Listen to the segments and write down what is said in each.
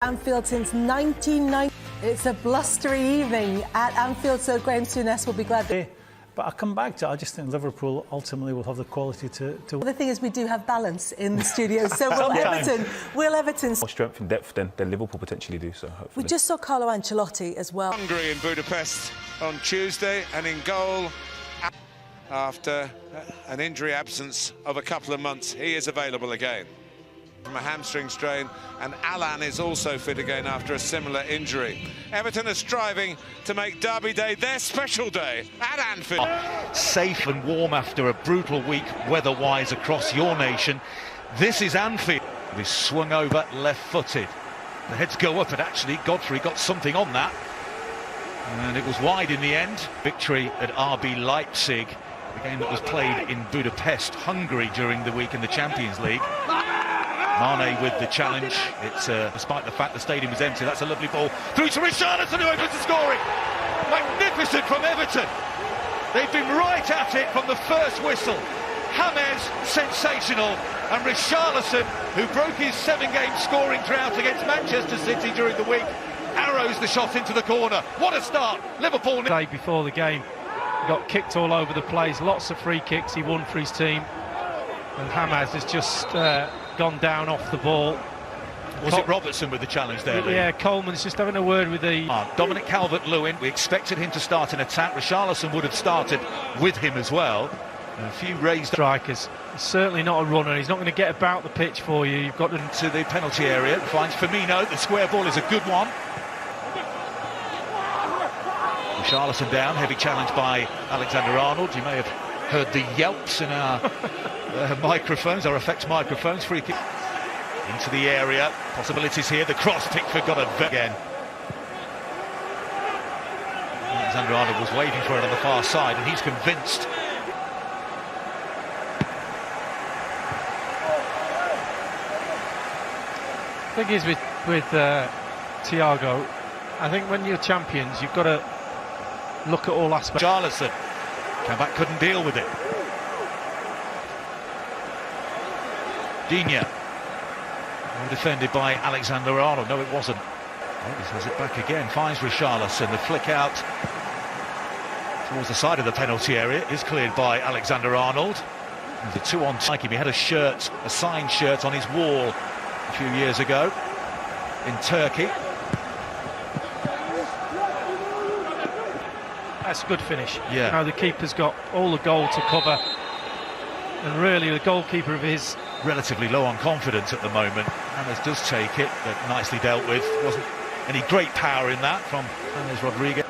Anfield since 1990. It's a blustery evening at Anfield, so Graham Souness will be glad. But I come back to it, I just think Liverpool ultimately will have the quality to... The thing is, we do have balance in the studio, so will Everton... More strength and depth than Liverpool potentially do, so hopefully. We just saw Carlo Ancelotti as well. Hungary in Budapest on Tuesday, and in goal after an injury absence of a couple of months, he is available again from a hamstring strain, and Alan is also fit again after a similar injury. Everton are striving to make Derby Day their special day at Anfield. Safe and warm after a brutal week weather-wise across your nation. This is Anfield. He's swung over left-footed. The heads go up, and actually Godfrey got something on that. And it was wide in the end. Victory at RB Leipzig, the game that was played in Budapest, Hungary during the week in the Champions League. Mane with the challenge. It's despite the fact the stadium is empty. That's a lovely ball through to Richarlison, who opens the scoring. Magnificent from Everton. They've been right at it from the first whistle. James, sensational, and Richarlison, who broke his 7-game scoring drought against Manchester City during the week, arrows the shot into the corner. What a start! Liverpool. Day before the game, he got kicked all over the place. Lots of free kicks. He won for his team, and James has just gone down off the ball. Was it Robertson with the challenge there, Lee? Yeah, Coleman's just having a word with the... Dominic Calvert-Lewin, we expected him to start in attack. Richarlison would have started with him as well. And a few raised... Strikers. He's certainly not a runner. He's not going to get about the pitch for you. You've got to the penalty area. Finds Firmino. The square ball is a good one. Richarlison down. Heavy challenge by Alexander-Arnold. You may have heard the yelps in our microphones, our effects microphones. Free kick into the area. Possibilities here. The cross, Pickford got it again. Alexander-Arnold was waiting for it on the far side, and he's convinced. The thing is with Thiago, I think when you're champions, you've got to look at all aspects. Richarlison, Kabak couldn't deal with it. Digne, defended by Alexander-Arnold. No, it wasn't. Oh, he has it back again. Finds Richarlison. The flick out towards the side of the penalty area is cleared by Alexander-Arnold. The 2-on like him. He had a shirt, a signed shirt on his wall a few years ago in Turkey. That's a good finish. Yeah. You know, the keeper's got all the goal to cover, and really the goalkeeper of his... Relatively low on confidence at the moment. James does take it, but nicely dealt with. Wasn't any great power in that from James Rodriguez.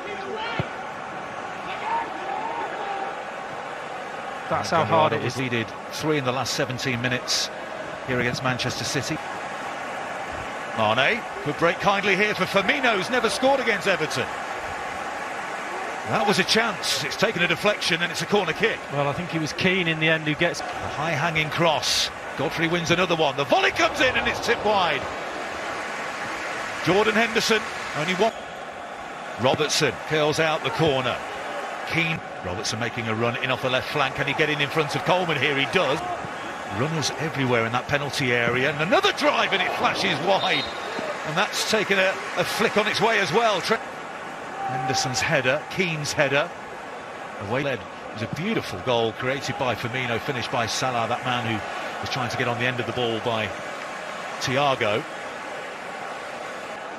That's how hard it is. Leaded 3 in the last 17 minutes here against Manchester City. Mane could break kindly here for Firmino, who's never scored against Everton. That was a chance. It's taken a deflection and it's a corner kick. Well, I think he was Keane in the end who gets... A high-hanging cross. Godfrey wins another one. The volley comes in and it's tipped wide. Jordan Henderson, only one. Robertson curls out the corner. Keane. Robertson making a run in off the left flank. Can he get in front of Coleman here? He does. Runners everywhere in that penalty area. And another drive and it flashes wide. And that's taken a flick on its way as well. Henderson's header, Keane's header. Away led. It was a beautiful goal created by Firmino, finished by Salah, that man who was trying to get on the end of the ball by Thiago.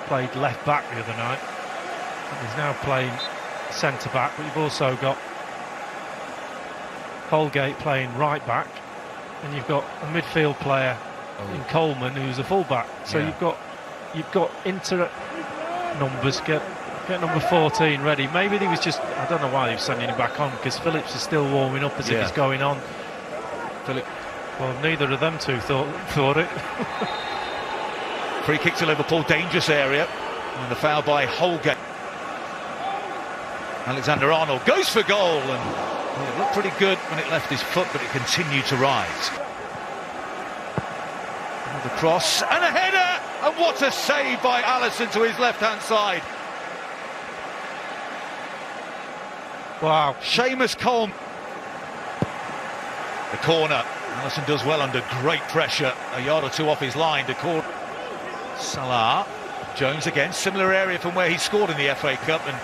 Played left back the other night. He's now playing centre back, but you've also got Holgate playing right back, and you've got a midfield player in Coleman who's a full back. So you've got inter numbers. Get number 14 ready. Maybe he was just... I don't know why he was sending him back on, because Phillips is still warming up as if he's going on. Well, neither of them two thought it. Free kick to Liverpool, dangerous area. And the foul by Holgate. Alexander-Arnold goes for goal, and it looked pretty good when it left his foot, but it continued to rise. The cross, and a header! And what a save by Alisson to his left-hand side. Wow. Seamus Coleman. The corner. Alisson does well under great pressure. A yard or two off his line to call. Salah. Jones again, similar area from where he scored in the FA Cup, and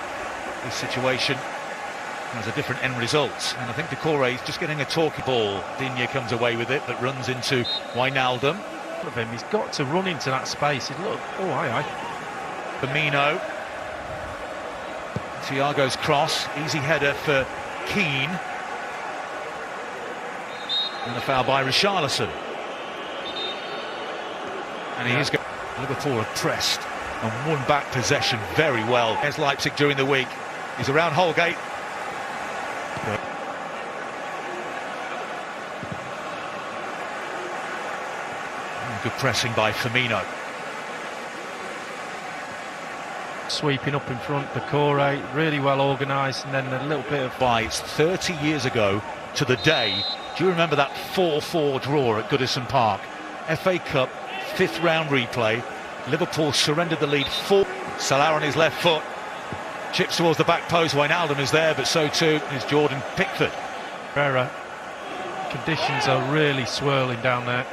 this situation has a different end result. And I think Decore is just getting a talky ball. Digne comes away with it, but runs into Wijnaldum. Of him, he's got to run into that space. Look, oh, aye. Firmino. Thiago's cross, easy header for Keane. And a foul by Richarlison. And he's got Liverpool are pressed and won back possession very well. As Leipzig during the week, he's around Holgate. Good pressing by Firmino. Sweeping up in front, Decore, really well organised, and then a little bit of... Why, it's 30 years ago to the day. Do you remember that 4-4 draw at Goodison Park? FA Cup, 5th round replay. Liverpool surrendered the lead 4. Salah on his left foot. Chips towards the back post. Wijnaldum is there, but so too is Jordan Pickford. Herrera. Conditions are really swirling down there.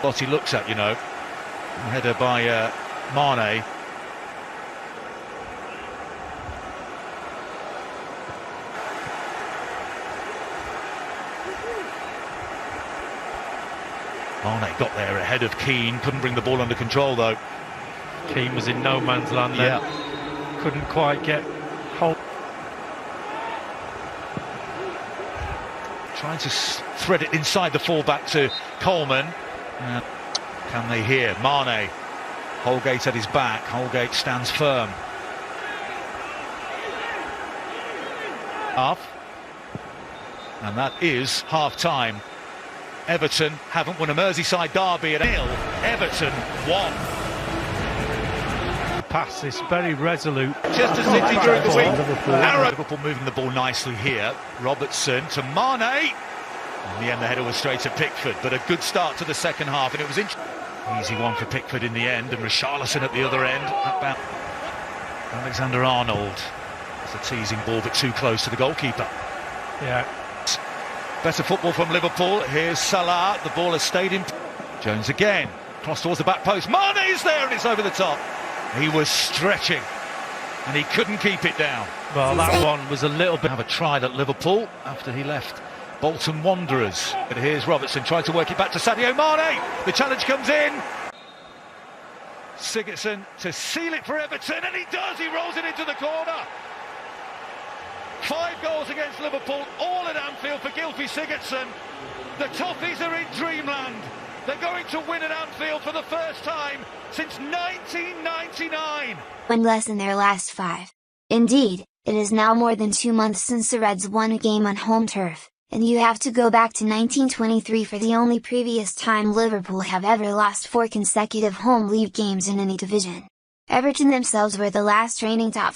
What he looks at, you know. Header by Mane. Mane got there ahead of Keane, couldn't bring the ball under control though. Keane was in no man's land there. Yeah. Couldn't quite get hold. Trying to thread it inside the fullback to Coleman. Can they hear? Mane. Holgate at his back. Holgate stands firm. Half. And that is half-time. Everton haven't won a Merseyside derby at 0. Everton won. Pass is very resolute. Manchester City during the week. Liverpool moving the ball nicely here. Robertson to Mane. In the end, the header was straight at Pickford, but a good start to the second half, and it was easy one for Pickford in the end, and Richarlison at the other end. About Alexander-Arnold. It's a teasing ball, but too close to the goalkeeper. Yeah. Better football from Liverpool. Here's Salah. The ball has stayed in. Jones again. Cross towards the back post. Mane is there, and it's over the top. He was stretching, and he couldn't keep it down. Well, that one was a little bit... Have a try at Liverpool after he left Bolton Wanderers. But here's Robertson trying to work it back to Sadio Mane. The challenge comes in. Sigurdsson to seal it for Everton, and he does. He rolls it into the corner. 5 goals against Liverpool, all at Anfield for Gylfi Sigurdsson. The Toffees are in dreamland. They're going to win at Anfield for the first time since 1999. One less in their last 5. Indeed, it is now more than 2 months since the Reds won a game on home turf, and you have to go back to 1923 for the only previous time Liverpool have ever lost 4 consecutive home league games in any division. Everton themselves were the last reigning top